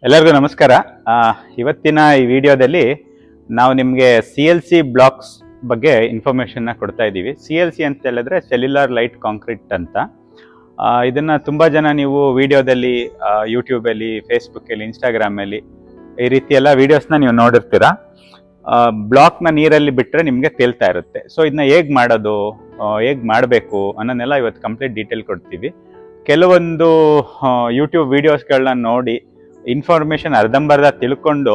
ಎಲ್ಲರಿಗೂ ನಮಸ್ಕಾರ. ಇವತ್ತಿನ ಈ ವಿಡಿಯೋದಲ್ಲಿ ನಾವು ನಿಮಗೆ CLC ಬ್ಲಾಕ್ಸ್ ಬಗ್ಗೆ ಇನ್ಫಾರ್ಮೇಷನ್ನ ಕೊಡ್ತಾ ಇದ್ದೀವಿ. CLC ಅಂತ ಹೇಳಿದ್ರೆ ಸೆಲ್ಯುಲಾರ್ ಲೈಟ್ ಕಾಂಕ್ರೀಟ್ ಅಂತ. ಇದನ್ನು ತುಂಬ ಜನ ನೀವು ವಿಡಿಯೋದಲ್ಲಿ ಯೂಟ್ಯೂಬಲ್ಲಿ, ಫೇಸ್ಬುಕ್ಕಲ್ಲಿ, ಇನ್ಸ್ಟಾಗ್ರಾಮಲ್ಲಿ ಈ ರೀತಿ ಎಲ್ಲ ವೀಡಿಯೋಸ್ನ ನೀವು ನೋಡಿರ್ತೀರ. ಬ್ಲಾಕ್ನ ನೀರಲ್ಲಿ ಬಿಟ್ಟರೆ ನಿಮಗೆ ತೇಲ್ತಾ ಇರುತ್ತೆ. ಸೊ ಇದನ್ನ ಹೇಗೆ ಮಾಡೋದು, ಹೇಗೆ ಮಾಡಬೇಕು ಅನ್ನೋನ್ನೆಲ್ಲ ಇವತ್ತು ಕಂಪ್ಲೀಟ್ ಡೀಟೇಲ್ ಕೊಡ್ತೀವಿ. ಕೆಲವೊಂದು ಯೂಟ್ಯೂಬ್ ವೀಡಿಯೋಸ್ಗಳನ್ನ ನೋಡಿ ಇನ್ಫಾರ್ಮೇಷನ್ ಅರ್ಧಂಬರ್ಧ ತಿಳ್ಕೊಂಡು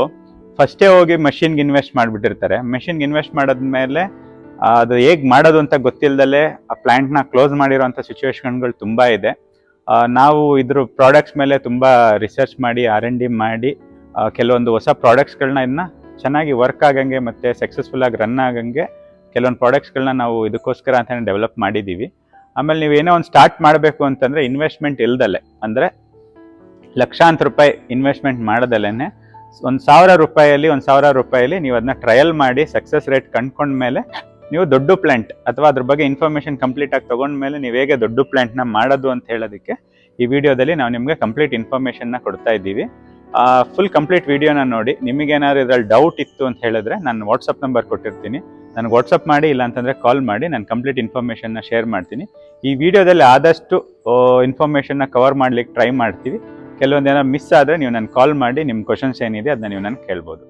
ಫಸ್ಟೇ ಹೋಗಿ ಮಷಿನ್ಗೆ ಇನ್ವೆಸ್ಟ್ ಮಾಡಿಬಿಟ್ಟಿರ್ತಾರೆ. ಮಷಿನ್ಗೆ ಇನ್ವೆಸ್ಟ್ ಮಾಡಿದ್ಮೇಲೆ ಅದು ಹೇಗೆ ಮಾಡೋದು ಅಂತ ಗೊತ್ತಿಲ್ಲದಲ್ಲೇ ಆ ಪ್ಲ್ಯಾಂಟ್ನ ಕ್ಲೋಸ್ ಮಾಡಿರೋಂಥ ಸಿಚುವೇಶನ್ಗಳು ತುಂಬ ಇದೆ. ನಾವು ಇದ್ರ ಪ್ರಾಡಕ್ಟ್ಸ್ ಮೇಲೆ ತುಂಬ ರಿಸರ್ಚ್ ಮಾಡಿ R&D ಮಾಡಿ ಕೆಲವೊಂದು ಹೊಸ ಪ್ರಾಡಕ್ಟ್ಸ್ಗಳನ್ನ ಇದನ್ನ ಚೆನ್ನಾಗಿ ವರ್ಕ್ ಆಗಂಗೆ ಮತ್ತು ಸಕ್ಸಸ್ಫುಲ್ಲಾಗಿ ರನ್ ಆಗಂಗೆ ಕೆಲವೊಂದು ಪ್ರಾಡಕ್ಟ್ಸ್ಗಳನ್ನ ನಾವು ಇದಕ್ಕೋಸ್ಕರ ಅಂತಲೇ ಡೆವಲಪ್ ಮಾಡಿದ್ದೀವಿ. ಆಮೇಲೆ ನೀವೇನೋ ಒಂದು ಸ್ಟಾರ್ಟ್ ಮಾಡಬೇಕು ಅಂತಂದರೆ ಇನ್ವೆಸ್ಟ್ಮೆಂಟ್ ಇಲ್ದಲೆ, ಅಂದರೆ ಲಕ್ಷಾಂತರ ರೂಪಾಯಿ ಇನ್ವೆಸ್ಟ್ಮೆಂಟ್ ಮಾಡೋದಲ್ಲೇ $1,000 ರೂಪಾಯಲ್ಲಿ ನೀವು ಅದನ್ನ ಟ್ರಯಲ್ ಮಾಡಿ ಸಕ್ಸಸ್ ರೇಟ್ ಕಂಡ್ಕೊಂಡ್ಮೇಲೆ ನೀವು ದೊಡ್ಡ ಪ್ಲ್ಯಾಂಟ್ ಅಥವಾ ಅದ್ರ ಬಗ್ಗೆ ಇನ್ಫಾರ್ಮೇಷನ್ ಕಂಪ್ಲೀಟಾಗಿ ತೊಗೊಂಡ್ಮೇಲೆ ನೀವು ಹೇಗೆ ದೊಡ್ಡ ಪ್ಲ್ಯಾಂಟ್ನ ಮಾಡೋದು ಅಂತ ಹೇಳೋದಕ್ಕೆ ಈ ವಿಡಿಯೋದಲ್ಲಿ ನಾವು ನಿಮಗೆ ಕಂಪ್ಲೀಟ್ ಇನ್ಫಾರ್ಮೇಷನ್ನ ಕೊಡ್ತಾ ಇದ್ದೀವಿ. ಫುಲ್ ಕಂಪ್ಲೀಟ್ ವಿಡಿಯೋನ ನೋಡಿ. ನಿಮಗೇನಾದ್ರು ಇದರಲ್ಲಿ ಡೌಟ್ ಇತ್ತು ಅಂತ ಹೇಳಿದ್ರೆ ನಾನು ವಾಟ್ಸಪ್ ನಂಬರ್ ಕೊಟ್ಟಿರ್ತೀನಿ, ನನಗೆ ವಾಟ್ಸಪ್ ಮಾಡಿ, ಇಲ್ಲ ಅಂತಂದರೆ ಕಾಲ್ ಮಾಡಿ, ನಾನು ಕಂಪ್ಲೀಟ್ ಇನ್ಫಾರ್ಮೇಷನ್ನ ಶೇರ್ ಮಾಡ್ತೀನಿ. ಈ ವಿಡಿಯೋದಲ್ಲಿ ಆದಷ್ಟು ಇನ್ಫಾರ್ಮೇಷನ್ನ ಕವರ್ ಮಾಡ್ಲಿಕ್ಕೆ ಟ್ರೈ ಮಾಡ್ತೀವಿ. ಕೆಲವೊಂದು ಏನಾದ್ರು ಮಿಸ್ ಆದರೆ ನೀವು ನಾನು ಕಾಲ್ ಮಾಡಿ ನಿಮ್ಮ ಕ್ವಶನ್ಸ್ ಏನಿದೆ ಅದನ್ನ ನೀವು ನನಗೆ ಕೇಳ್ಬೋದು.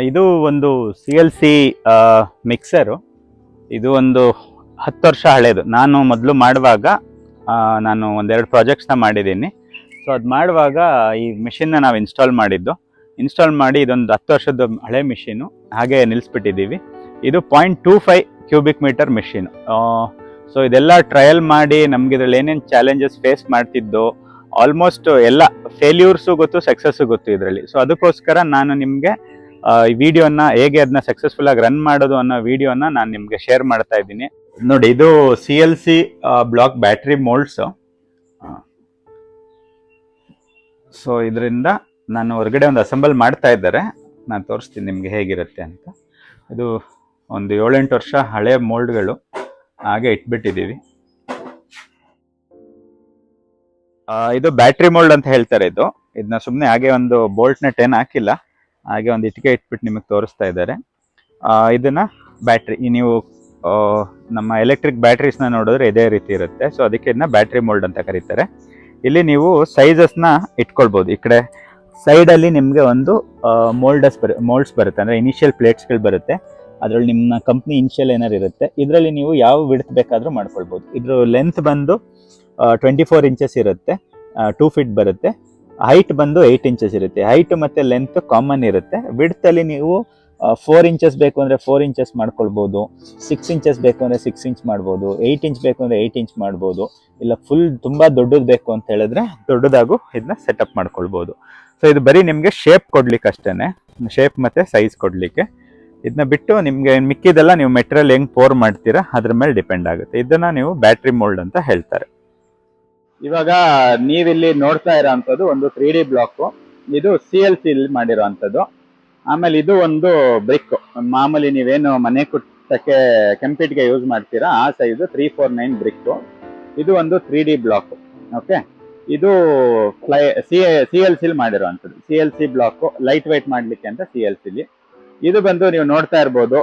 ಇದು ಒಂದು CLC ಮಿಕ್ಸರು. ಇದು ಒಂದು 10 ವರ್ಷ ಹಳೇದು. ನಾನು ಮೊದಲು ಮಾಡುವಾಗ ನಾನು ಒಂದೆರಡು ಪ್ರಾಜೆಕ್ಟ್ಸ್ನ ಮಾಡಿದ್ದೀನಿ. ಸೊ ಅದು ಮಾಡುವಾಗ ಈ ಮಿಷಿನ್ನ ನಾವು ಇನ್ಸ್ಟಾಲ್ ಮಾಡಿ ಇದೊಂದು 10 ವರ್ಷದ ಹಳೆ ಮಿಷಿನು ಹಾಗೆ ನಿಲ್ಲಿಸ್ಬಿಟ್ಟಿದ್ದೀವಿ. ಇದು 0.25 ಕ್ಯೂಬಿಕ್ ಮೀಟರ್ ಮಿಷಿನು. ಸೊ ಇದೆಲ್ಲ ಟ್ರಯಲ್ ಮಾಡಿ ನಮ್ಗೆ ಇದ್ರಲ್ಲಿ ಏನೇನು ಚಾಲೆಂಜಸ್ ಫೇಸ್ ಮಾಡ್ತಿದ್ದೋ ಆಲ್ಮೋಸ್ಟ್ ಎಲ್ಲ ಫೇಲ್ಯೂರ್ಸು ಗೊತ್ತು, ಸಕ್ಸಸ್ಸು ಗೊತ್ತು ಇದರಲ್ಲಿ. ಸೊ ಅದಕ್ಕೋಸ್ಕರ ನಾನು ನಿಮಗೆ ಈ ವಿಡಿಯೋನ ಹೇಗೆ ಅದನ್ನ ಸಕ್ಸಸ್ಫುಲ್ಲಾಗಿ ರನ್ ಮಾಡೋದು ಅನ್ನೋ ವಿಡಿಯೋನ ನಾನು ನಿಮಗೆ ಶೇರ್ ಮಾಡ್ತಾ ಇದ್ದೀನಿ. ನೋಡಿ, ಇದು CLC ಬ್ಲಾಕ್ ಬ್ಯಾಟ್ರಿ ಮೋಲ್ಡ್ಸು. ಸೊ ಇದರಿಂದ ನಾನು ಹೊರಗಡೆ ಒಂದು ಅಸೆಂಬಲ್ ಮಾಡ್ತಾ ಇದ್ದಾರೆ, ನಾನು ತೋರಿಸ್ತೀನಿ ನಿಮಗೆ ಹೇಗಿರುತ್ತೆ ಅಂತ. ಇದು ಒಂದು 7-8 ವರ್ಷ ಹಳೆ ಮೋಲ್ಡ್ಗಳು ಹಾಗೆ ಇಟ್ಬಿಟ್ಟಿದ್ದೀವಿ. ಇದು ಬ್ಯಾಟ್ರಿ ಮೋಲ್ಡ್ ಅಂತ ಹೇಳ್ತಾರೆ. ಇದನ್ನ ಸುಮ್ಮನೆ ಹಾಗೆ ಒಂದು ಬೋಲ್ಟ್ನ ಟೆನ್ ಹಾಕಿಲ್ಲ, ಹಾಗೆ ಒಂದು ಇಟ್ಟಿಗೆ ಇಟ್ಬಿಟ್ಟು ನಿಮಗೆ ತೋರಿಸ್ತಾ ಇದ್ದಾರೆ. ಇದನ್ನ ಬ್ಯಾಟ್ರಿ, ನೀವು ನಮ್ಮ ಎಲೆಕ್ಟ್ರಿಕ್ ಬ್ಯಾಟ್ರೀಸ್ನ ನೋಡಿದ್ರೆ ಇದೇ ರೀತಿ ಇರುತ್ತೆ. ಸೊ ಅದಕ್ಕೆ ಇದನ್ನ ಬ್ಯಾಟ್ರಿ ಮೋಲ್ಡ್ ಅಂತ ಕರೀತಾರೆ. ಇಲ್ಲಿ ನೀವು ಸೈಜಸ್ನ ಇಟ್ಕೊಳ್ಬೋದು. ಈ ಕಡೆ ಸೈಡಲ್ಲಿ ನಿಮಗೆ ಒಂದು ಮೋಲ್ಡ್ಸ್ ಬರುತ್ತೆ, ಅಂದರೆ ಇನಿಷಿಯಲ್ ಪ್ಲೇಟ್ಸ್ಗಳು ಬರುತ್ತೆ. ಅದರಲ್ಲಿ ನಿಮ್ಮ ಕಂಪ್ನಿ ಇನಿಷಿಯಲ್ ಏನಾರು ಇರುತ್ತೆ. ಇದರಲ್ಲಿ ನೀವು ಯಾವ ವಿಡ್ತ್ ಬೇಕಾದರೂ ಮಾಡ್ಕೊಳ್ಬೋದು. ಇದ್ರ ಲೆಂತ್ ಬಂದು 24 ಇಂಚಸ್ ಇರುತ್ತೆ, 2 ಫೀಟ್ ಬರುತ್ತೆ. ಹೈಟ್ ಬಂದು 8 ಇಂಚಸ್ ಇರುತ್ತೆ. ಹೈಟ್ ಮತ್ತು ಲೆಂತ್ ಕಾಮನ್ ಇರುತ್ತೆ. ವಿಡ್ತಲ್ಲಿ ನೀವು 4 ಇಂಚಸ್ ಬೇಕು ಅಂದರೆ 4 ಇಂಚಸ್ ಮಾಡ್ಕೊಳ್ಬೋದು, 6 ಇಂಚಸ್ ಬೇಕು ಅಂದರೆ 6 ಇಂಚ್ ಮಾಡ್ಬೋದು, 8 ಇಂಚ್ ಬೇಕು ಅಂದರೆ 8 ಇಂಚ್ ಮಾಡ್ಬೋದು, ಇಲ್ಲ ಫುಲ್ ತುಂಬ ದೊಡ್ಡದು ಬೇಕು ಅಂತ ಹೇಳಿದ್ರೆ ದೊಡ್ಡದಾಗೂ ಇದನ್ನ ಸೆಟಪ್ ಮಾಡ್ಕೊಳ್ಬೋದು. ಸೊ ಇದು ಬರೀ ನಿಮಗೆ ಶೇಪ್ ಕೊಡ್ಲಿಕ್ಕೆ ಅಷ್ಟೇ, ಶೇಪ್ ಮತ್ತು ಸೈಜ್ ಕೊಡಲಿಕ್ಕೆ. ಇದನ್ನ ಬಿಟ್ಟು ನಿಮಗೆ ಮಿಕ್ಕಿದೆಲ್ಲ ನೀವು ಮೆಟೀರಿಯಲ್ ಹೆಂಗೆ ಪೋರ್ ಮಾಡ್ತೀರಾ ಅದ್ರ ಮೇಲೆ ಡಿಪೆಂಡ್ ಆಗುತ್ತೆ. ಇದನ್ನ ನೀವು ಬ್ಯಾಟ್ರಿ ಮೋಲ್ಡ್ ಅಂತ ಹೇಳ್ತಾರೆ. ಇವಾಗ ನೀವಿಲ್ಲಿ ನೋಡ್ತಾ ಇರೋವಂಥದ್ದು ಒಂದು 3D ಬ್ಲಾಕು. ಇದು CLC ಮಾಡಿರೋ ಅಂಥದ್ದು. ಆಮೇಲೆ ಇದು ಒಂದು ಬ್ರಿಕ್, ಮಾಮೂಲಿ ನೀವೇನು ಮನೆ ಕುಟ್ಟಕ್ಕೆ ಕೆಂಪಿಟ್ಗೆ ಯೂಸ್ ಮಾಡ್ತೀರಾ ಆ ಸೈಜು 349 ಬ್ರಿಕ್ಕು. ಇದು ಒಂದು 3D ಬ್ಲಾಕು. ಓಕೆ, ಇದು CLC ಮಾಡಿರೋ ಅಂಥದ್ದು. CLC ಬ್ಲಾಕು ಲೈಟ್ ವೆಯ್ಟ್ ಮಾಡಲಿಕ್ಕೆ ಅಂತ CLC. ಇದು ಬಂದು ನೀವು ನೋಡ್ತಾ ಇರ್ಬೋದು,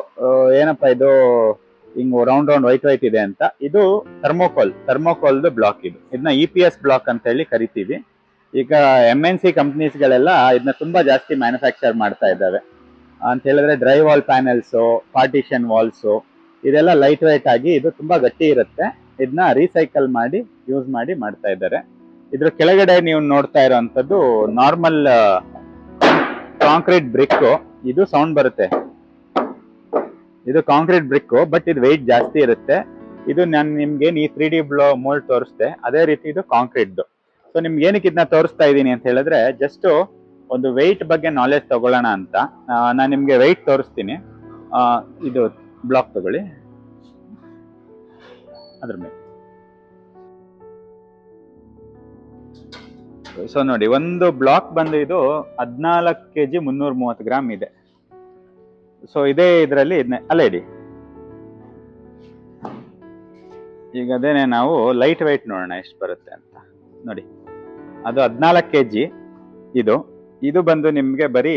ಏನಪ್ಪ ಇದು ಹಿಂಗ್ ರೌಂಡ್ ವೈಟ್ ಇದೆ ಅಂತ. ಇದು ಥರ್ಮೋಕೋಲ್ದು ಬ್ಲಾಕ್. ಇದನ್ನ EPS ಬ್ಲಾಕ್ ಅಂತ ಹೇಳಿ ಕರಿತೀವಿ. ಈಗ MNC ಕಂಪ್ನೀಸ್ಗಳೆಲ್ಲ ಇದನ್ನ ತುಂಬಾ ಜಾಸ್ತಿ ಮ್ಯಾನುಫ್ಯಾಕ್ಚರ್ ಮಾಡ್ತಾ ಇದ್ದಾವೆ. ಅಂತ ಹೇಳಿದ್ರೆ ಡ್ರೈ ವಾಲ್ ಪ್ಯಾನೆಲ್ಸು, ಪಾರ್ಟಿಷನ್ ವಾಲ್ಸು, ಇದೆಲ್ಲ ಲೈಟ್ ವೆಯ್ಟ್ ಆಗಿ ಇದು ತುಂಬಾ ಗಟ್ಟಿ ಇರುತ್ತೆ. ಇದನ್ನ ರೀಸೈಕಲ್ ಮಾಡಿ ಯೂಸ್ ಮಾಡಿ ಮಾಡ್ತಾ ಇದ್ದಾರೆ. ಇದ್ರ ಕೆಳಗಡೆ ನೀವು ನೋಡ್ತಾ ಇರೋವಂಥದ್ದು ನಾರ್ಮಲ್ ಕಾಂಕ್ರೀಟ್ ಬ್ರಿಕ್. ಇದು ಸೌಂಡ್ ಬರುತ್ತೆ, ಇದು ಕಾಂಕ್ರೀಟ್ ಬ್ರಿಕ್, ಬಟ್ ಇದು ವೆಯ್ಟ್ ಜಾಸ್ತಿ ಇರುತ್ತೆ. ಇದು ನಾನು ನಿಮ್ಗೆ ಈ 3D ಮೋಲ್ಡ್ ತೋರಿಸ್ದೆ, ಅದೇ ರೀತಿ ಇದು ಕಾಂಕ್ರೀಟ್ದು. ಸೊ ನಿಮ್ಗೆ ಏನಕ್ಕೆ ಇದನ್ನ ತೋರಿಸ್ತಾ ಇದ್ದೀನಿ ಅಂತ ಹೇಳಿದ್ರೆ ಜಸ್ಟ್ ಒಂದು ವೆಯ್ಟ್ ಬಗ್ಗೆ ನಾಲೆಜ್ ತಗೊಳ್ಳೋಣ ಅಂತ. ನಾನು ನಿಮ್ಗೆ ವೆಯ್ಟ್ ತೋರಿಸ್ತೀನಿ. ಇದು ಬ್ಲಾಕ್ ತಗೊಳ್ಳಿ, ಅದ್ರ ಮೇಲೆ. ಸೊ ನೋಡಿ, ಒಂದು ಬ್ಲಾಕ್ ಬಂದು ಇದು 14 kg 330 ಗ್ರಾಮ್ ಇದೆ. ಸೊ ಇದೇ ಇದರಲ್ಲಿ ಅಲ್ಲ ಇಡಿ. ಈಗ ಅದೇನೆ ನಾವು ಲೈಟ್ ವೆಯ್ಟ್ ನೋಡೋಣ ಎಷ್ಟು ಬರುತ್ತೆ ಅಂತ. ನೋಡಿ, ಅದು 14 kg, ಇದು ಇದು ಬಂದು ನಿಮಗೆ ಬರೀ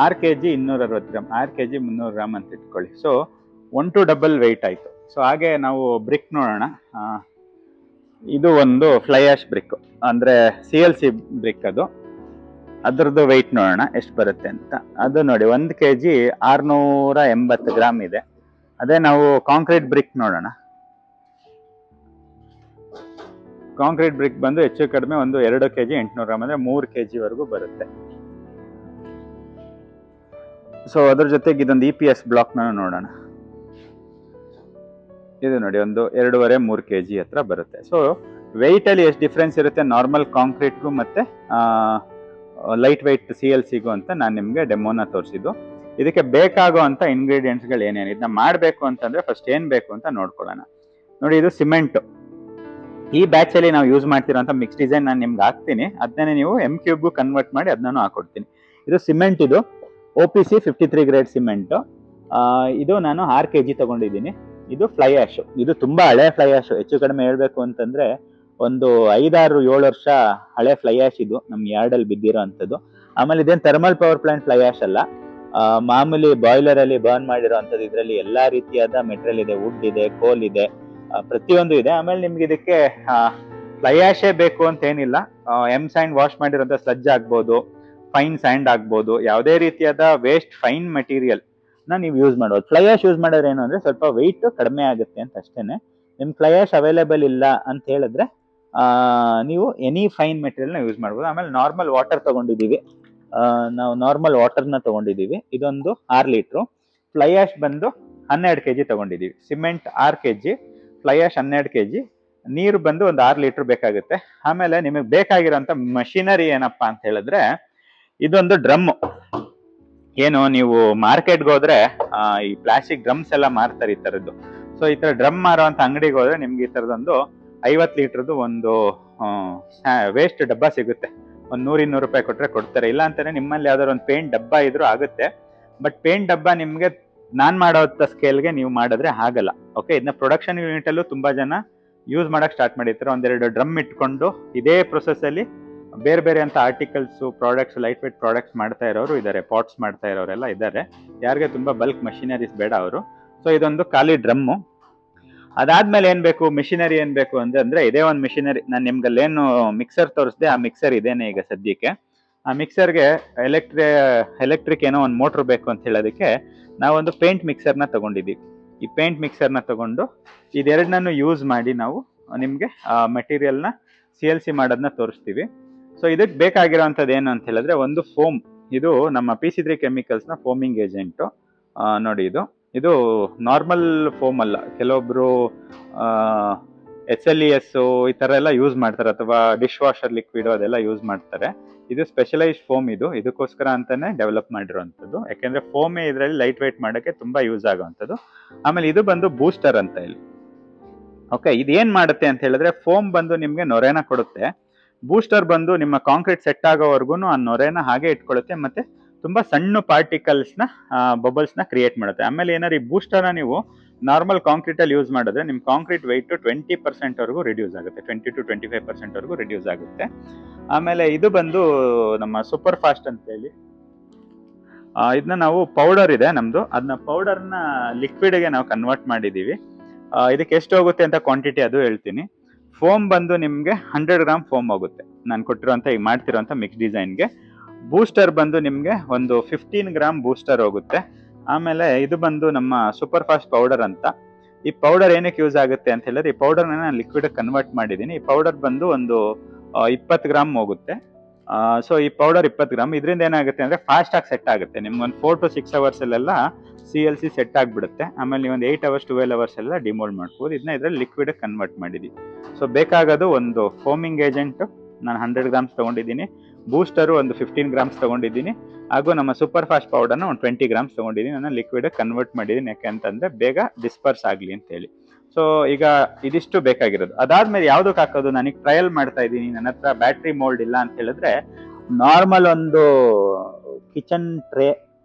6 kg 260 ಗ್ರಾಮ್, 6 kg 300 ಗ್ರಾಮ್ ಅಂತ ಇಟ್ಕೊಳ್ಳಿ. ಸೊ 1 to ಡಬಲ್ ವೆಯ್ಟ್ ಆಯಿತು. ಸೊ ಹಾಗೆ ನಾವು ಬ್ರಿಕ್ ನೋಡೋಣ. ಇದು ಒಂದು ಫ್ಲೈ ಆಶ್ ಬ್ರಿಕ್, ಅಂದರೆ CLC ಬ್ರಿಕ್. ಅದರದ್ದು ವೆಯ್ಟ್ ನೋಡೋಣ ಎಷ್ಟು ಬರುತ್ತೆ ಅಂತ. ಅದು ನೋಡಿ 1 kg 680 ಗ್ರಾಮ್ ಇದೆ. ಅದೇ ನಾವು ಕಾಂಕ್ರೀಟ್ ಬ್ರಿಕ್ ನೋಡೋಣ. ಕಾಂಕ್ರೀಟ್ ಬ್ರಿಕ್ ಬಂದು ಹೆಚ್ಚು ಕಡಿಮೆ ಒಂದು 2 kg 800 ಗ್ರಾಮ್, ಅಂದರೆ 3 kg ವರೆಗೂ ಬರುತ್ತೆ. ಸೊ ಅದ್ರ ಜೊತೆಗೆ ಇದೊಂದು EPS ಬ್ಲಾಕ್ನ ನೋಡೋಣ. ಇದು ನೋಡಿ ಒಂದು 2.5-3 kg ಹತ್ರ ಬರುತ್ತೆ. ಸೊ ವೆಯ್ಟ್ ಅಲ್ಲಿ ಎಷ್ಟು ಡಿಫ್ರೆನ್ಸ್ ಇರುತ್ತೆ ನಾರ್ಮಲ್ ಕಾಂಕ್ರೀಟ್ಗೂ ಮತ್ತೆ ಲೈಟ್ ವೆಯ್ಟ್ CLCಗೂ ಅಂತ ನಾನು ನಿಮಗೆ ಡೆಮೋನ ತೋರಿಸಿದ್ದು. ಇದಕ್ಕೆ ಬೇಕಾಗೋ ಅಂತ ಇಂಗ್ರೀಡಿಯೆಂಟ್ಸ್ಗಳು ಏನೇನು, ಇದನ್ನ ಮಾಡಬೇಕು ಅಂತಂದ್ರೆ ಫಸ್ಟ್ ಏನು ಬೇಕು ಅಂತ ನೋಡ್ಕೊಳ್ಳೋಣ. ನೋಡಿ, ಇದು ಸಿಮೆಂಟ್. ಈ ಬ್ಯಾಚ್ ಅಲ್ಲಿ ನಾವು ಯೂಸ್ ಮಾಡ್ತಿರೋಂಥ ಮಿಕ್ಸ್ ಡಿಸೈನ್ ನಾನು ನಿಮ್ಗೆ ಹಾಕ್ತೀನಿ. ಅದನ್ನೇ ನೀವು M3 ಕನ್ವರ್ಟ್ ಮಾಡಿ ಅದನ್ನು ಹಾಕೊಡ್ತೀನಿ. ಇದು ಸಿಮೆಂಟ್, ಇದು OPC 53 ಗ್ರೇಡ್ ಸಿಮೆಂಟ್. ಇದು ನಾನು 6 kg ತಗೊಂಡಿದ್ದೀನಿ. ಇದು ಫ್ಲೈ ಆಶ್. ಇದು ತುಂಬಾ ಹಳೆ ಫ್ಲೈ ಆಶ್. ಹೆಚ್ಚು ಕಡಿಮೆ ಹೇಳ್ಬೇಕು ಅಂತಂದ್ರೆ ಒಂದು 5-6-7 ವರ್ಷ ಹಳೆ ಫ್ಲೈ ಆಶ್ ಇದು ನಮ್ಮ ಯಾರ್ಡಲ್ಲಿ ಬಿದ್ದಿರೋ ಅಂಥದ್ದು. ಆಮೇಲೆ ಇದೇನು ಥರ್ಮಲ್ ಪವರ್ ಪ್ಲಾಂಟ್ ಫ್ಲೈ ಆಶ್ ಅಲ್ಲ, ಮಾಮೂಲಿ ಬಾಯ್ಲರ್ ಅಲ್ಲಿ ಬರ್ನ್ ಮಾಡಿರೋ ಅಂಥದ್ದು. ಇದರಲ್ಲಿ ಎಲ್ಲಾ ರೀತಿಯಾದ ಮೆಟೀರಿಯಲ್ ಇದೆ, ವುಡ್ ಇದೆ, ಕೋಲ್ ಇದೆ, ಪ್ರತಿಯೊಂದು ಇದೆ. ಆಮೇಲೆ ನಿಮ್ಗೆ ಇದಕ್ಕೆ ಫ್ಲೈ ಆಶೇ ಬೇಕು ಅಂತ ಏನಿಲ್ಲ. ಎಮ್ ಸ್ಯಾಂಡ್ ವಾಶ್ ಮಾಡಿರೋಂಥ ಸ್ಲಡ್ಜ್ ಆಗ್ಬೋದು, ಫೈನ್ ಸ್ಯಾಂಡ್ ಆಗ್ಬೋದು, ಯಾವುದೇ ರೀತಿಯಾದ ವೇಸ್ಟ್ ಫೈನ್ ಮೆಟೀರಿಯಲ್ ನೀವು ಯೂಸ್ ಮಾಡೋದು. ಫ್ಲೈ ಆಶ್ ಯೂಸ್ ಮಾಡೋದ್ರೆ ಏನು ಅಂದ್ರೆ ಸ್ವಲ್ಪ ವೆಯ್ಟ್ ಕಡಿಮೆ ಆಗುತ್ತೆ ಅಂತ ಅಷ್ಟೇನೆ. ನಿಮ್ ಫ್ಲೈ ಆಶ್ ಅವೈಲೇಬಲ್ ಇಲ್ಲ ಅಂತ ಹೇಳಿದ್ರೆ ನೀವು ಎನಿ ಫೈನ್ ಮೆಟೀರಿಯಲ್ನ ಯೂಸ್ ಮಾಡ್ಬೋದು. ಆಮೇಲೆ ನಾರ್ಮಲ್ ವಾಟರ್ ತಗೊಂಡಿದ್ದೀವಿ, ನಾವು ನಾರ್ಮಲ್ ವಾಟರ್ನ ತಗೊಂಡಿದ್ದೀವಿ. ಇದೊಂದು 6 ಲೀಟ್ರು. ಫ್ಲೈ ಆಶ್ ಬಂದು 12 kg ತಗೊಂಡಿದ್ದೀವಿ. Cement 6 kg, fly ash 12 kg, ನೀರು ಬಂದು ಒಂದು 6 ಲೀಟ್ರ್ ಬೇಕಾಗುತ್ತೆ. ಆಮೇಲೆ ನಿಮಗೆ ಬೇಕಾಗಿರೋಂಥ ಮಷಿನರಿ ಏನಪ್ಪಾ ಅಂತ ಹೇಳಿದ್ರೆ, ಇದೊಂದು ಡ್ರಮ್. ಏನು ನೀವು ಮಾರ್ಕೆಟ್ಗೆ ಹೋದ್ರೆ ಈ ಪ್ಲಾಸ್ಟಿಕ್ ಡ್ರಮ್ಸ್ ಎಲ್ಲ ಮಾರ್ತಾರೆ ಈ ತರದ್ದು. ಸೊ ಈ ತರ ಡ್ರಮ್ ಮಾರುವಂತ ಅಂಗಡಿಗೆ ಹೋದ್ರೆ ನಿಮ್ಗೆ ಈ ತರದೊಂದು 50 ಲೀಟರ್ದು ಒಂದು ವೇಸ್ಟ್ ಡಬ್ಬ ಸಿಗುತ್ತೆ. ಒಂದು 100-200 ರೂಪಾಯಿ ಕೊಟ್ರೆ ಕೊಡ್ತಾರೆ. ಇಲ್ಲ ಅಂತಾನೆ ನಿಮ್ಮಲ್ಲಿ ಯಾವ್ದಾದ್ರು ಒಂದು ಪೇಂಟ್ ಡಬ್ಬ ಇದ್ರೂ ಆಗುತ್ತೆ. ಬಟ್ ಪೇಂಟ್ ಡಬ್ಬ ನಿಮ್ಗೆ ನಾನ್ ಮಾಡೋಂಥ ಸ್ಕೇಲ್ಗೆ ನೀವು ಮಾಡಿದ್ರೆ ಆಗಲ್ಲ. ಓಕೆ, ಇದನ್ನ ಪ್ರೊಡಕ್ಷನ್ ಯೂನಿಟ್ ಅಲ್ಲೂ ತುಂಬಾ ಜನ ಯೂಸ್ ಮಾಡಕ್ ಸ್ಟಾರ್ಟ್ ಮಾಡಿರ್ತಾರೆ. ಒಂದೆರಡು ಡ್ರಮ್ ಇಟ್ಕೊಂಡು ಇದೇ ಪ್ರೊಸೆಸ್ ಅಲ್ಲಿ ಬೇರೆ ಬೇರೆ ಅಂತ articles, products, light weight products ಮಾಡ್ತಾ ಇರೋರು ಇದ್ದಾರೆ, ಪಾಟ್ಸ್ ಮಾಡ್ತಾ ಇರೋರೆಲ್ಲ ಇದ್ದಾರೆ. ಯಾರಿಗೆ ತುಂಬಾ ಬಲ್ಕ್ ಮಷಿನರೀಸ್ ಬೇಡ ಅವರು. ಸೊ ಇದೊಂದು ಖಾಲಿ ಡ್ರಮ್ಮು. ಅದಾದ್ಮೇಲೆ ಏನ್ ಬೇಕು, ಮಿಷಿನರಿ ಏನ್ ಬೇಕು ಅಂದ್ರೆ ಇದೇ ಒಂದು ಮಿಷಿನರಿ. ನಾನು ನಿಮ್ಗಲ್ಲೇನು ಮಿಕ್ಸರ್ ತೋರಿಸ್ದೆ, ಆ ಮಿಕ್ಸರ್ ಇದೇನೆ ಈಗ ಸದ್ಯಕ್ಕೆ. ಆ ಮಿಕ್ಸರ್ಗೆ ಎಲೆಕ್ಟ್ರಿಕ್ ಏನೋ ಒಂದು ಮೋಟ್ರ್ ಬೇಕು ಅಂತ ಹೇಳೋದಕ್ಕೆ ನಾವೊಂದು ಪೇಂಟ್ ಮಿಕ್ಸರ್ನ ತಗೊಂಡಿದ್ದೀವಿ. ಈ ಪೇಂಟ್ ಮಿಕ್ಸರ್ನ ತಗೊಂಡು ಇದೆರಡನ್ನೂ ಯೂಸ್ ಮಾಡಿ ನಾವು ನಿಮ್ಗೆ ಮೆಟೀರಿಯಲ್ನ CLC ಮಾಡೋದನ್ನ ತೋರಿಸ್ತೀವಿ. ಸೊ ಇದಕ್ಕೆ ಬೇಕಾಗಿರೋಂಥದ್ದು ಏನು ಅಂತ ಹೇಳಿದ್ರೆ, ಒಂದು ಫೋಮ್. ಇದು ನಮ್ಮ PC3 ಕೆಮಿಕಲ್ಸ್ನ ಫೋಮಿಂಗ್ ಏಜೆಂಟು. ನೋಡಿ, ಇದು ನಾರ್ಮಲ್ ಫೋಮ್ ಅಲ್ಲ. ಕೆಲವೊಬ್ರು SLES ಈ ತರ ಎಲ್ಲ ಯೂಸ್ ಮಾಡ್ತಾರೆ, ಅಥವಾ ಡಿಶ್ ವಾಷರ್ ಲಿಕ್ವಿಡ್ ಅದೆಲ್ಲ ಯೂಸ್ ಮಾಡ್ತಾರೆ. ಇದು ಸ್ಪೆಷಲೈಸ್ಡ್ ಫೋಮ್. ಇದಕ್ಕೋಸ್ಕರ ಅಂತಾನೆ ಡೆವಲಪ್ ಮಾಡಿರುವಂಥದ್ದು. ಯಾಕೆಂದ್ರೆ ಫೋಮೇ ಇದರಲ್ಲಿ ಲೈಟ್ ವೇಟ್ ಮಾಡೋಕ್ಕೆ ತುಂಬಾ ಯೂಸ್ ಆಗುವಂಥದ್ದು. ಆಮೇಲೆ ಇದು ಬಂದು ಬೂಸ್ಟರ್ ಅಂತ ಇಲ್ಲಿ. ಓಕೆ, ಇದೇನ್ ಮಾಡುತ್ತೆ ಅಂತ ಹೇಳಿದ್ರೆ, ಫೋಮ್ ಬಂದು ನಿಮ್ಗೆ ನೊರೆನ ಕೊಡುತ್ತೆ. ಬೂಸ್ಟರ್ ಬಂದು ನಿಮ್ಮ ಕಾಂಕ್ರೀಟ್ ಸೆಟ್ ಆಗೋವರೆಗೂ ಆ ನೊರೆನ ಹಾಗೆ ಇಟ್ಕೊಳ್ಳುತ್ತೆ, ಮತ್ತೆ ತುಂಬಾ ಸಣ್ಣ ಪಾರ್ಟಿಕಲ್ಸ್ನ ಬಬಲ್ಸ್ನ ಕ್ರಿಯೇಟ್ ಮಾಡುತ್ತೆ. ಆಮೇಲೆ ಏನಾದ್ರು ಈ ಬೂಸ್ಟರ್ನ ನೀವು ನಾರ್ಮಲ್ ಕಾಂಕ್ರೀಟ್ ಅಲ್ಲಿ ಯೂಸ್ ಮಾಡಿದ್ರೆ ನಿಮ್ ಕಾಂಕ್ರೀಟ್ ವೆಯ್ಟ್ 20% ವರೆಗೂ ರಿಡ್ಯೂಸ್ ಆಗುತ್ತೆ, 20 to 25% ವರೆಗೂ ರಿಡ್ಯೂಸ್ ಆಗುತ್ತೆ. ಆಮೇಲೆ ಇದು ಬಂದು ನಮ್ಮ ಸೂಪರ್ ಫಾಸ್ಟ್ ಅಂತ ಹೇಳಿ. ಇದನ್ನ ನಾವು ಪೌಡರ್ ಇದೆ ನಮ್ದು, ಅದನ್ನ ಪೌಡರ್ನ ಲಿಕ್ವಿಡ್ಗೆ ನಾವು ಕನ್ವರ್ಟ್ ಮಾಡಿದೀವಿ. ಇದಕ್ಕೆ ಎಷ್ಟು ಹೋಗುತ್ತೆ ಅಂತ ಕ್ವಾಂಟಿಟಿ ಅದು ಹೇಳ್ತೀನಿ. ಫೋಮ್ ಬಂದು ನಿಮ್ಗೆ 100 ಗ್ರಾಮ್ ಫೋಮ್ ಹೋಗುತ್ತೆ ನಾನು ಕೊಟ್ಟಿರೋಂಥ ಈಗ ಮಾಡ್ತಿರೋಂಥ ಮಿಕ್ಸ್ ಡಿಸೈನ್ಗೆ. ಬೂಸ್ಟರ್ ಬಂದು ನಿಮ್ಗೆ ಒಂದು 15 ಗ್ರಾಮ್ ಬೂಸ್ಟರ್ ಹೋಗುತ್ತೆ. ಆಮೇಲೆ ಇದು ಬಂದು ನಮ್ಮ ಸೂಪರ್ ಫಾಸ್ಟ್ ಪೌಡರ್ ಅಂತ. ಈ ಪೌಡರ್ ಏನಕ್ಕೆ ಯೂಸ್ ಆಗುತ್ತೆ ಅಂತ ಹೇಳಿದ್ರೆ, ಈ ಪೌಡರ್ನ ನಾನು ಲಿಕ್ವಿಡ್ ಕನ್ವರ್ಟ್ ಮಾಡಿದ್ದೀನಿ. ಈ ಪೌಡರ್ ಬಂದು ಒಂದು 20 ಗ್ರಾಮ್ ಹೋಗುತ್ತೆ. ಸೊ ಈ ಪೌಡರ್ 20 ಗ್ರಾಮ್. ಇದರಿಂದ ಏನಾಗುತ್ತೆ ಅಂದ್ರೆ ಫಾಸ್ಟ್ ಆಗಿ ಸೆಟ್ ಆಗುತ್ತೆ. ನಿಮ್ಗೊಂದು 4 to 6 hours ಅಲ್ಲೆಲ್ಲ CLC ಸೆಟ್ ಆಗಿಬಿಡುತ್ತೆ. ಆಮೇಲೆ ನೀವು ಒಂದು 8 hours 12 hours ಎಲ್ಲ ಡಿಮೋಲ್ಡ್ ಮಾಡ್ಬೋದು. ಇದನ್ನ ಇದರಲ್ಲಿ ಲಿಕ್ವಿಡ್ ಕನ್ವರ್ಟ್ ಮಾಡಿದ್ದೀವಿ. ಸೊ ಬೇಕಾಗೋದು ಒಂದು ಫೋಮಿಂಗ್ ಏಜೆಂಟ್ ನಾನು 100 ಗ್ರಾಮ್ಸ್ ತಗೊಂಡಿದ್ದೀನಿ, ಬೂಸ್ಟರು ಒಂದು 15 ಗ್ರಾಮ್ಸ್ ತಗೊಂಡಿದ್ದೀನಿ, ಹಾಗೂ ನಮ್ಮ ಸೂಪರ್ ಫಾಸ್ಟ್ ಪೌಡರ್ನ ಒಂದು 20 ಗ್ರಾಮ್ಸ್ ತಗೊಂಡಿದ್ದೀನಿ. ನಾನು ಲಿಕ್ವಿಡ್ ಕನ್ವರ್ಟ್ ಮಾಡಿದ್ದೀನಿ, ಯಾಕೆ ಅಂತಂದ್ರೆ ಬೇಗ ಡಿಸ್ಪರ್ಸ್ ಆಗಲಿ ಅಂತ ಹೇಳಿ. ಸೊ ಈಗ ಇದಿಷ್ಟು ಬೇಕಾಗಿರೋದು. ಅದಾದ್ಮೇಲೆ ಯಾವ್ದಕ್ಕೆ ಹಾಕೋದು, ನನಗೆ ಟ್ರಯಲ್ ಮಾಡ್ತಾ ಇದ್ದೀನಿ, ನನ್ನ ಹತ್ರ ಬ್ಯಾಟ್ರಿ ಮೋಲ್ಡ್ ಇಲ್ಲ ಅಂತ ಹೇಳಿದ್ರೆ ನಾರ್ಮಲ್ ಒಂದು ಕಿಚನ್ ಟ್ರೇ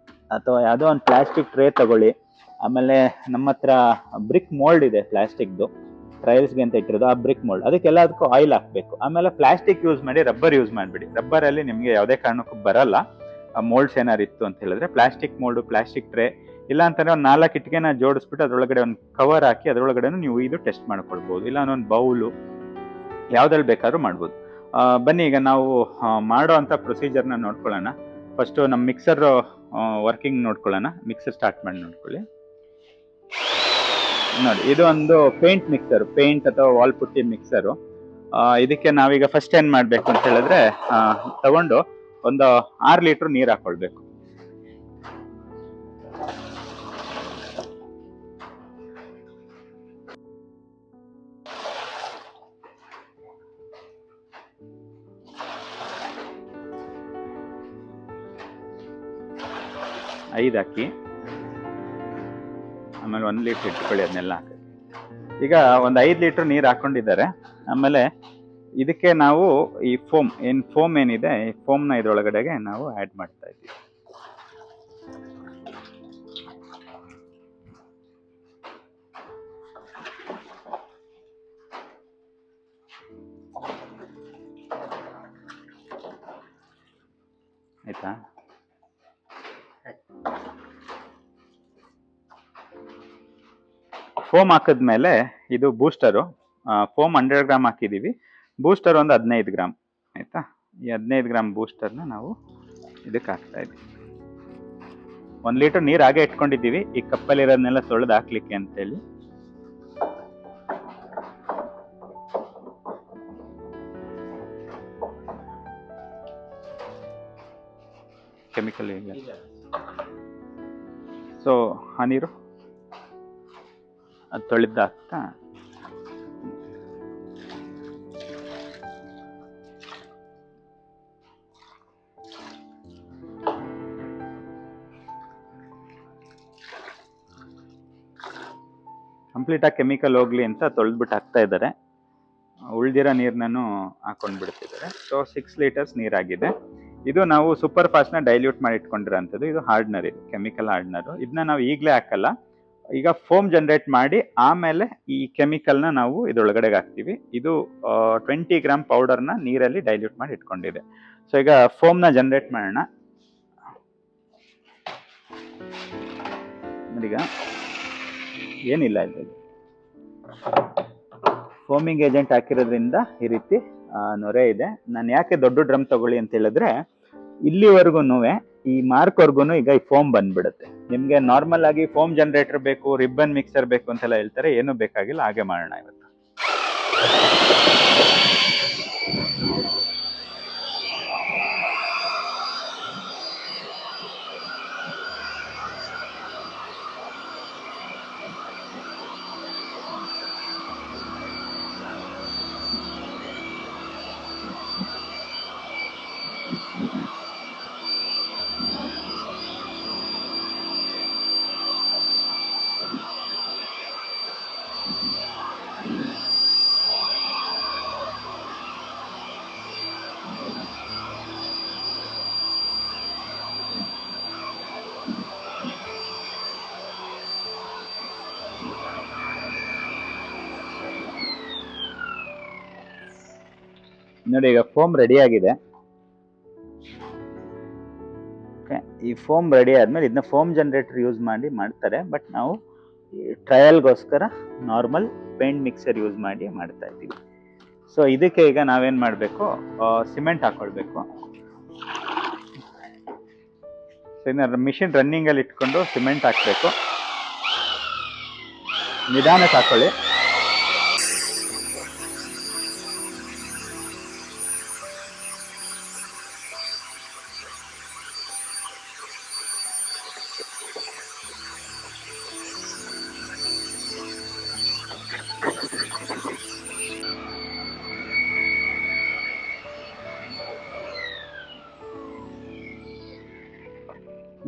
ಅಥವಾ ಯಾವುದೋ ಒಂದು ಪ್ಲಾಸ್ಟಿಕ್ ಟ್ರೇ ತಗೊಳ್ಳಿ. ಆಮೇಲೆ ನಮ್ಮ ಹತ್ರ ಬ್ರಿಕ್ ಮೋಲ್ಡ್ ಇದೆ ಪ್ಲಾಸ್ಟಿಕ್ದು, ಟ್ರಯಲ್ಸ್ಗೆ ಅಂತ ಇಟ್ಟಿರೋದು ಆ ಬ್ರಿಕ್ ಮೋಲ್ಡ್. ಅದಕ್ಕೆಲ್ಲದಕ್ಕೂ ಆಯಿಲ್ ಹಾಕಬೇಕು. ಆಮೇಲೆ ಪ್ಲಾಸ್ಟಿಕ್ ಯೂಸ್ ಮಾಡಿ, ರಬ್ಬರ್ ಯೂಸ್ ಮಾಡಬೇಡಿ. ರಬ್ಬರಲ್ಲಿ ನಿಮಗೆ ಯಾವುದೇ ಕಾರಣಕ್ಕೂ ಬರಲ್ಲ. ಮೋಲ್ಡ್ಸ್ ಏನಾರು ಇತ್ತು ಅಂತ ಹೇಳಿದ್ರೆ ಪ್ಲಾಸ್ಟಿಕ್ ಮೋಲ್ಡ್, ಪ್ಲಾಸ್ಟಿಕ್ ಟ್ರೇ ಇಲ್ಲ ಅಂತಂದ್ರೆ ಒಂದು 4 ಇಟ್ಟಿಗೆನ ಜೋಡಿಸ್ಬಿಟ್ಟು ಅದರೊಳಗಡೆ ಒಂದು ಕವರ್ ಹಾಕಿ ಅದರೊಳಗಡೆ ನೀವು ಇದು ಟೆಸ್ಟ್ ಮಾಡ್ಕೊಳ್ಬೋದು. ಇಲ್ಲ ಒಂದು ಬೌಲು ಯಾವ್ದ್ರಲ್ಲಿ ಬೇಕಾದ್ರೂ ಮಾಡ್ಬೋದು. ಬನ್ನಿ ಈಗ ನಾವು ಮಾಡೋ ಅಂಥ ಪ್ರೊಸೀಜರ್ನ ನೋಡ್ಕೊಳ್ಳೋಣ. ಫಸ್ಟು ನಮ್ಮ ಮಿಕ್ಸರ್ ವರ್ಕಿಂಗ್ ನೋಡ್ಕೊಳ್ಳೋಣ. ಮಿಕ್ಸರ್ ಸ್ಟಾರ್ಟ್ ಮಾಡಿ ನೋಡ್ಕೊಳ್ಳಿ. ನೋಡಿ, ಇದು ಒಂದು ಪೇಂಟ್ ಮಿಕ್ಸರ್, ಪೇಂಟ್ ಅಥವಾ ವಾಲ್ ಪುಟ್ಟಿ ಮಿಕ್ಸರು. ಇದಕ್ಕೆ ನಾವೀಗ ಫಸ್ಟ್ ಏನ್ ಮಾಡ್ಬೇಕು ಅಂತ ಹೇಳಿದ್ರೆ ತಗೊಂಡು ಒಂದು 6 ಲೀಟರ್ ನೀರು ಹಾಕೊಳ್ಬೇಕು. ಐದು ಹಾಕಿ ಆಮೇಲೆ 1 ಲೀಟರ್ ಇಟ್ಕೊಳ್ಳಿ, ಅದನ್ನೆಲ್ಲ ಹಾಕಿ. ಈಗ ಒಂದು 5 ಲೀಟರ್ ನೀರು ಹಾಕೊಂಡಿದ್ದಾರೆ. ಆಮೇಲೆ ಇದಕ್ಕೆ ನಾವು ಈ ಫೋಮ್ ಏನಿದೆ, ಈ ಫೋಮ್ನ ಇದ್ರೊಳಗಡೆಗೆ ನಾವು ಆ್ಯಡ್ ಮಾಡ್ತಾ ಇದ್ದೀವಿ. ಆಯ್ತಾ? ಫೋಮ್ ಹಾಕಿದ್ಮೇಲೆ ಇದು ಬೂಸ್ಟರು. ಫೋಮ್ 100 ಗ್ರಾಮ್ ಹಾಕಿದ್ದೀವಿ, ಬೂಸ್ಟರ್ ಒಂದು 15 ಗ್ರಾಮ್. ಆಯ್ತಾ? ಈ 15 ಗ್ರಾಮ್ ಬೂಸ್ಟರ್ನ ನಾವು ಇದಕ್ಕೆ ಹಾಕ್ತಾ ಇದ್ದೀವಿ. 1 ಲೀಟರ್ ನೀರು ಹಾಗೆ ಇಟ್ಕೊಂಡಿದ್ದೀವಿ, ಈ ಕಪ್ಪಲ್ಲಿರೋದನ್ನೆಲ್ಲ ತೊಳೆದು ಹಾಕ್ಲಿಕ್ಕೆ ಅಂತೇಳಿ. ಕೆಮಿಕಲ್ ಇಲ್ಲ, ಸೊ ಆ ನೀರು ಅದು ತೊಳೆದಾಗ್ತಾ ಕಂಪ್ಲೀಟಾಗಿ ಕೆಮಿಕಲ್ ಹೋಗ್ಲಿ ಅಂತ ತೊಳೆದ್ಬಿಟ್ಟು ಹಾಕ್ತಾ ಇದ್ದಾರೆ. ಉಳ್ದಿರೋ ನೀರನ್ನು ಹಾಕೊಂಡು ಬಿಡ್ತಿದ್ದಾರೆ. So 6 litres ನೀರಾಗಿದೆ. ಇದು ನಾವು ಸೂಪರ್ ಫಾಸ್ಟ್ನ ಡೈಲ್ಯೂಟ್ ಮಾಡಿ ಇಟ್ಕೊಂಡಿರೋಂಥದ್ದು. ಇದು ಹಾರ್ಡ್ನರ್, ಇದು ಕೆಮಿಕಲ್ ಹಾರ್ಡ್ನರು. ಇದನ್ನ ನಾವು ಈಗಲೇ ಹಾಕಲ್ಲ, ಈಗ ಫೋಮ್ ಜನರೇಟ್ ಮಾಡಿ ಆಮೇಲೆ ಈ ಕೆಮಿಕಲ್ನ ನಾವು ಇದರೊಳಗಡೆಗೆ ಹಾಕ್ತೀವಿ. ಇದು 20 ಗ್ರಾಮ್ ಪೌಡರ್ನ ನೀರಲ್ಲಿ ಡೈಲ್ಯೂಟ್ ಮಾಡಿ ಇಟ್ಕೊಂಡಿದೆ. ಸೊ ಈಗ ಫೋಮ್ನ ಜನರೇಟ್ ಮಾಡೋಣ. ಈಗ ಏನಿಲ್ಲ, ಇದು ಫೋಮಿಂಗ್ ಏಜೆಂಟ್ ಹಾಕಿರೋದ್ರಿಂದ ಈ ರೀತಿ ನೊರೆ ಇದೆ. ನಾನು ಯಾಕೆ ದೊಡ್ಡ ಡ್ರಮ್ ತಗೊಳ್ಳಿ ಅಂತ ಹೇಳಿದ್ರೆ, ಇಲ್ಲಿವರೆಗೂ ಈ ಮಾರ್ಕ್ವರ್ಗು ಈಗ ಈ ಫೋಮ್ ಬಂದ್ಬಿಡುತ್ತೆ. ನಿಮ್ಗೆ ನಾರ್ಮಲ್ ಆಗಿ ಫೋಮ್ ಜನರೇಟರ್ ಬೇಕು, ರಿಬ್ಬನ್ ಮಿಕ್ಸರ್ ಬೇಕು ಅಂತೆಲ್ಲ ಹೇಳ್ತಾರೆ. ಏನೂ ಬೇಕಾಗಿಲ್ಲ, ಹಾಗೆ ಮಾಡೋಣ ಇವತ್ತು. ನೋಡಿ, ಈಗ ಫೋಮ್ ರೆಡಿ ಆಗಿದೆ. ಈ ಫೋಮ್ ರೆಡಿ ಆದ್ಮೇಲೆ ಇದನ್ನ ಫೋಮ್ ಜನರೇಟರ್ ಯೂಸ್ ಮಾಡಿ ಮಾಡ್ತಾರೆ, ಬಟ್ ನಾವು ಟ್ರಯಲ್ಗೋಸ್ಕರ ನಾರ್ಮಲ್ ಪೇಂಟ್ ಮಿಕ್ಸರ್ ಯೂಸ್ ಮಾಡಿ ಮಾಡ್ತಾ ಇದ್ದೀವಿ. ಸೊ ಇದಕ್ಕೆ ಈಗ ನಾವೇನ್ ಮಾಡಬೇಕು, ಸಿಮೆಂಟ್ ಹಾಕೊಳ್ಬೇಕು. ಸೊ ಇದನ್ನ ಮಿಷಿನ್ ರನ್ನಿಂಗ್ ಅಲ್ಲಿ ಇಟ್ಕೊಂಡು ಸಿಮೆಂಟ್ ಹಾಕ್ಬೇಕು. ನಿಧಾನಕ್ಕೆ ಹಾಕೊಳ್ಳಿ.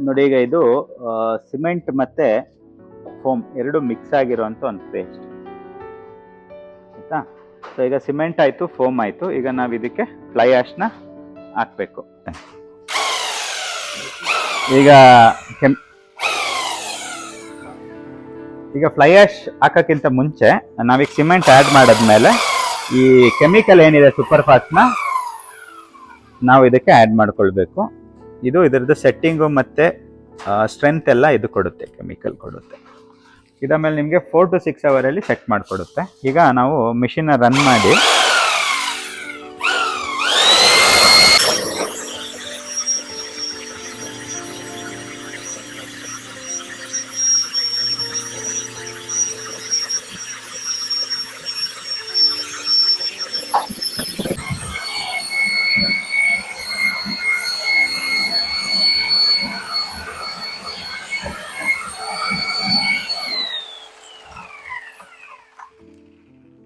ನೋಡಿ, ಈಗ ಇದು ಸಿಮೆಂಟ್ ಮತ್ತೆ ಫೋಮ್ ಎರಡು ಮಿಕ್ಸ್ ಆಗಿರುವಂತ ಒಂದು ಪೇಸ್ಟ್. ಆಯ್ತಾ? ಸೊ ಈಗ ಸಿಮೆಂಟ್ ಆಯ್ತು, ಫೋಮ್ ಆಯ್ತು. ಈಗ ನಾವು ಇದಕ್ಕೆ ಫ್ಲೈ ಆಶ್ನ ಹಾಕ್ಬೇಕು. ಈಗ ಈಗ ಫ್ಲೈ ಆ್ಯಶ್ ಹಾಕೋಕ್ಕಿಂತ ಮುಂಚೆ ನಾವೀಗ ಸಿಮೆಂಟ್ ಆ್ಯಡ್ ಮಾಡಿದ್ಮೇಲೆ ಈ ಕೆಮಿಕಲ್ ಏನಿದೆ ಸೂಪರ್ ಫಾಸ್ಟ್ನ ನಾವು ಇದಕ್ಕೆ ಆ್ಯಡ್ ಮಾಡ್ಕೊಳ್ಬೇಕು. ಇದು ಇದರದ್ದು ಸೆಟ್ಟಿಂಗು ಮತ್ತು ಸ್ಟ್ರೆಂತ್ ಎಲ್ಲ ಇದು ಕೊಡುತ್ತೆ, ಕೆಮಿಕಲ್ ಕೊಡುತ್ತೆ. ಇದಾದ್ಮೇಲೆ ನಿಮಗೆ 4 to 6 ಅವರಲ್ಲಿ ಸೆಟ್ ಮಾಡಿಕೊಡುತ್ತೆ. ಈಗ ನಾವು ಮಿಷಿನ್ನ ರನ್ ಮಾಡಿ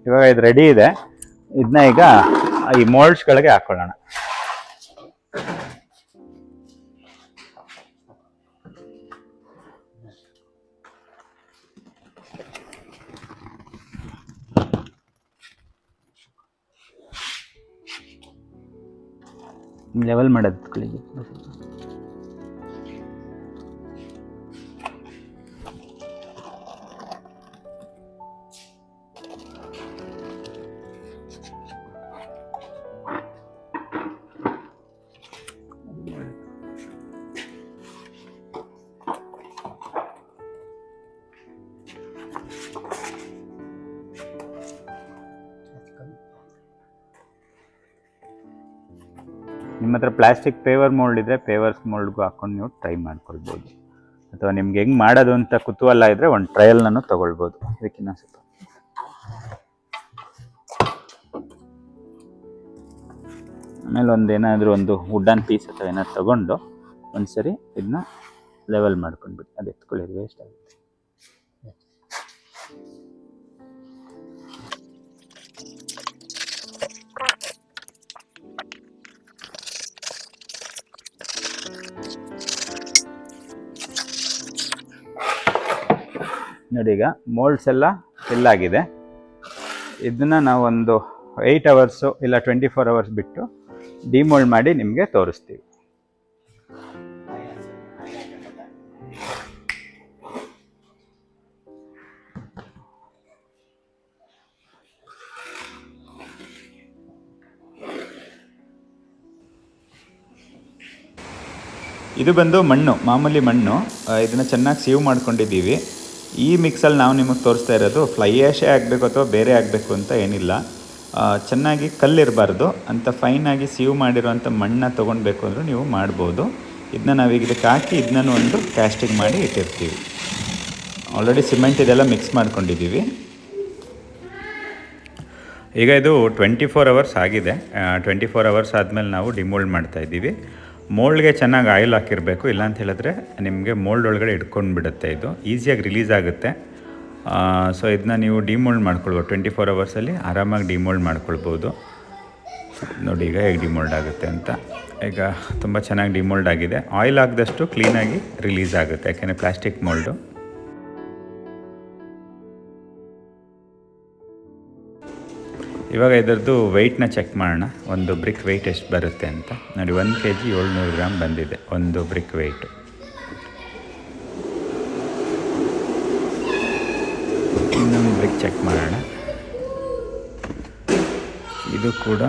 ಇವಾಗ ಇದು ರೆಡಿ ಇದೆ. ಇದನ್ನ ಈಗ ಈ ಮೋಲ್ಡ್ಸ್ಗಳಿಗೆ ಹಾಕೊಳ್ಳೋಣ. ಲೆವೆಲ್ ಮಾಡೋದು ನಿಮ್ಮ ಹತ್ರ ಪ್ಲಾಸ್ಟಿಕ್ ಪೇವರ್ ಮೋಲ್ಡ್ ಇದ್ದರೆ ಪೇವರ್ಸ್ ಮೋಲ್ಡ್ಗೂ ಹಾಕೊಂಡು ನೀವು ಟ್ರೈ ಮಾಡ್ಕೊಳ್ಬೋದು. ಅಥವಾ ನಿಮ್ಗೆ ಹೆಂಗೆ ಮಾಡೋದು ಅಂತ ಕುತೂಹಲ ಇದ್ದರೆ ಒಂದು ಟ್ರಯಲ್ನೂ ತೊಗೊಳ್ಬೋದು. ಇದಕ್ಕಿನ್ನ ಸ್ವಲ್ಪ ಆಮೇಲೆ ಏನಾದರೂ ಒಂದು ವುಡನ್ ಪೀಸ್ ಅಥವಾ ಏನಾದ್ರು ತೊಗೊಂಡು ಒಂದು ಸರಿ ಇದನ್ನ ಲೆವೆಲ್ ಮಾಡ್ಕೊಂಡ್ಬಿಟ್ಟು ಅದು ಎತ್ಕೊಳ್ಳಿ, ವೇಸ್ಟ್ ಆಗುತ್ತೆ. ನೋಡಿ, ಈಗ ಮೋಲ್ಡ್ಸ್ ಎಲ್ಲ ಫಿಲ್ ಆಗಿದೆ. ಇದನ್ನು ನಾವು ಒಂದು 8 hours ಇಲ್ಲ 24 hours ಬಿಟ್ಟು ಡಿಮೋಲ್ಡ್ ಮಾಡಿ ನಿಮಗೆ ತೋರಿಸ್ತೀವಿ. ಇದು ಬಂದು ಮಣ್ಣು, ಮಾಮೂಲಿ ಮಣ್ಣು. ಇದನ್ನು ಚೆನ್ನಾಗಿ ಸೀವ್ ಮಾಡ್ಕೊಂಡಿದ್ದೀವಿ. ಈ ಮಿಕ್ಸಲ್ಲಿ ನಾವು ನಿಮಗೆ ತೋರಿಸ್ತಾ ಇರೋದು ಫ್ಲೈ ಆ್ಯಶೇ ಆಗಬೇಕು ಅಥವಾ ಬೇರೆ ಆಗಬೇಕು ಅಂತ ಏನಿಲ್ಲ. ಚೆನ್ನಾಗಿ ಕಲ್ಲಿರಬಾರ್ದು ಅಂತ ಫೈನಾಗಿ ಸೀವ್ ಮಾಡಿರೋವಂಥ ಮಣ್ಣನ್ನ ತೊಗೊಳ್ಬೇಕು ಅಂದರೂ ನೀವು ಮಾಡ್ಬೋದು. ಇದನ್ನ ನಾವೀಗ ಇದಕ್ಕೆ ಹಾಕಿ ಇದನ್ನ ಒಂದು ಕ್ಯಾಸ್ಟಿಂಗ್ ಮಾಡಿ ಇಟ್ಟಿರ್ತೀವಿ. ಆಲ್ರೆಡಿ ಸಿಮೆಂಟ್ ಇದೆಲ್ಲ ಮಿಕ್ಸ್ ಮಾಡ್ಕೊಂಡಿದ್ದೀವಿ. ಈಗ ಇದು 24 hours ಆಗಿದೆ. 24 hours ಆದಮೇಲೆ ನಾವು ಡಿಮೋಲ್ಡ್ ಮಾಡ್ತಾಯಿದ್ದೀವಿ. ಮೋಲ್ಡ್ಗೆ ಚೆನ್ನಾಗಿ ಆಯಿಲ್ ಹಾಕಿರಬೇಕು, ಇಲ್ಲಾಂತ ಹೇಳಿದ್ರೆ ನಿಮಗೆ ಮೋಲ್ಡ್ ಒಳಗಡೆ ಇಟ್ಕೊಂಡು ಬಿಡುತ್ತೆ. ಇದು ಈಸಿಯಾಗಿ ರಿಲೀಸ್ ಆಗುತ್ತೆ. ಸೊ ಇದನ್ನ ನೀವು ಡಿಮೋಲ್ಡ್ ಮಾಡ್ಕೊಳ್ಬೋದು. 24 hours ಆರಾಮಾಗಿ ಡಿಮೋಲ್ಡ್ ಮಾಡ್ಕೊಳ್ಬೋದು. ನೋಡಿ ಈಗ ಹೇಗೆ ಡಿಮೋಲ್ಡ್ ಆಗುತ್ತೆ ಅಂತ. ಈಗ ತುಂಬ ಚೆನ್ನಾಗಿ ಡಿಮೋಲ್ಡ್ ಆಗಿದೆ. ಆಯಿಲ್ ಹಾಕಿದಷ್ಟು ಕ್ಲೀನಾಗಿ ರಿಲೀಸ್ ಆಗುತ್ತೆ, ಯಾಕೆಂದರೆ ಪ್ಲಾಸ್ಟಿಕ್ ಮೋಲ್ಡು. ಇವಾಗ ಇದರದ್ದು ವೆಯ್ಟ್ನ ಚೆಕ್ ಮಾಡೋಣ, ಒಂದು ಬ್ರಿಕ್ ವೆಯ್ಟ್ ಎಷ್ಟು ಬರುತ್ತೆ ಅಂತ. ನೋಡಿ, 1 kg 700 ಗ್ರಾಮ್ ಬಂದಿದೆ ಒಂದು ಬ್ರಿಕ್ ವೆಯ್ಟು. ಇನ್ನೊಂದು ಬ್ರಿಕ್ ಚೆಕ್ ಮಾಡೋಣ. ಇದು ಕೂಡ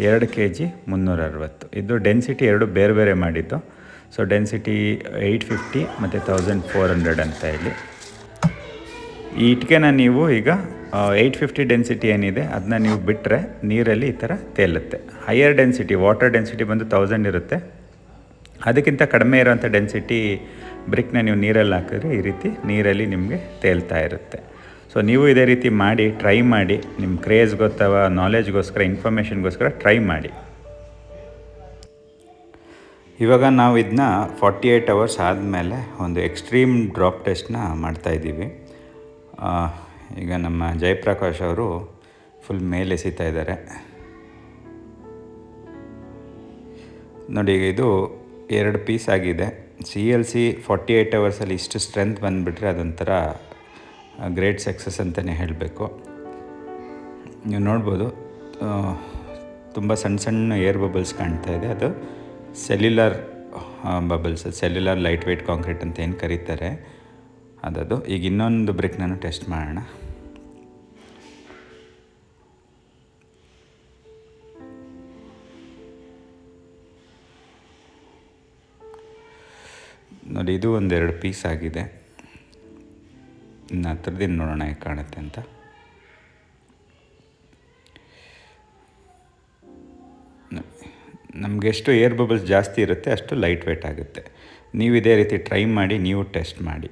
2 kg 360. ಇದು ಡೆನ್ಸಿಟಿ ಎರಡು ಬೇರೆ ಬೇರೆ ಮಾಡಿದ್ದು. ಸೊ ಡೆನ್ಸಿಟಿ 850 ಮತ್ತು 1400 ಅಂತ ಹೇಳಿ. ಈ ಇಟ್ಕೆನ ನೀವು ಈಗ 850 ಡೆನ್ಸಿಟಿ ಏನಿದೆ ಅದನ್ನ ನೀವು ಬಿಟ್ಟರೆ ನೀರಲ್ಲಿ ಈ ಥರ ತೇಲುತ್ತೆ. ಹೈಯರ್ ಡೆನ್ಸಿಟಿ, ವಾಟರ್ ಡೆನ್ಸಿಟಿ ಬಂದು 1000 ಇರುತ್ತೆ. ಅದಕ್ಕಿಂತ ಕಡಿಮೆ ಇರೋಂಥ ಡೆನ್ಸಿಟಿ ಬ್ರಿಕ್ನ ನೀವು ನೀರಲ್ಲಿ ಹಾಕಿದ್ರೆ ಈ ರೀತಿ ನೀರಲ್ಲಿ ನಿಮಗೆ ತೇಲ್ತಾ ಇರುತ್ತೆ. ಸೊ ನೀವು ಇದೇ ರೀತಿ ಮಾಡಿ, ಟ್ರೈ ಮಾಡಿ. ನಿಮ್ಮ ಕ್ರೇಜ್ಗೋ ಅಥವಾ ನಾಲೆಜ್ಗೋಸ್ಕರ, ಇನ್ಫಾರ್ಮೇಷನ್ಗೋಸ್ಕರ ಟ್ರೈ ಮಾಡಿ. ಇವಾಗ ನಾವು ಇದನ್ನ 48 hours ಆದಮೇಲೆ ಒಂದು ಎಕ್ಸ್ಟ್ರೀಮ್ ಡ್ರಾಪ್ ಟೆಸ್ಟ್ನ ಮಾಡ್ತಾಯಿದ್ದೀವಿ. ಈಗ ನಮ್ಮ ಜಯಪ್ರಕಾಶ್ ಅವರು ಫುಲ್ ಮೇಲೆ ಎಸಿತಾ ಇದ್ದಾರೆ. ನೋಡಿ, ಇದು 2 ಪೀಸ್ ಆಗಿದೆ. CLC 48 hours ಇಷ್ಟು ಸ್ಟ್ರೆಂತ್ ಬಂದುಬಿಟ್ರೆ ಅದೊಂಥರ ಗ್ರೇಟ್ ಸಕ್ಸಸ್ ಅಂತಲೇ ಹೇಳಬೇಕು. ನೀವು ನೋಡ್ಬೋದು, ತುಂಬ ಸಣ್ಣ ಸಣ್ಣ ಏರ್ ಬಬಲ್ಸ್ ಕಾಣ್ತಾ ಇದೆ. ಅದು cellular bubbles, cellular lightweight concrete ಅಂತ ಏನು ಕರೀತಾರೆ ಅದದು. ಈಗ ಇನ್ನೊಂದು ಬ್ರಿಕ್ ನಾನು ಟೆಸ್ಟ್ ಮಾಡೋಣ. ನೋಡಿ, ಇದು ಒಂದೆರಡು ಪೀಸ್ ಆಗಿದೆ. ಇನ್ನು ಹತ್ರದಿಂದ ನೋಡೋಣ ಹೇಗೆ ಕಾಣುತ್ತೆ ಅಂತ. ನಮಗೆ ಎಷ್ಟು ಏರ್ ಬಬಲ್ಸ್ ಜಾಸ್ತಿ ಇರುತ್ತೆ ಅಷ್ಟು ಲೈಟ್ ವೇಟ್ ಆಗುತ್ತೆ. ನೀವು ಇದೇ ರೀತಿ ಟ್ರೈ ಮಾಡಿ, ನೀವು ಟೆಸ್ಟ್ ಮಾಡಿ.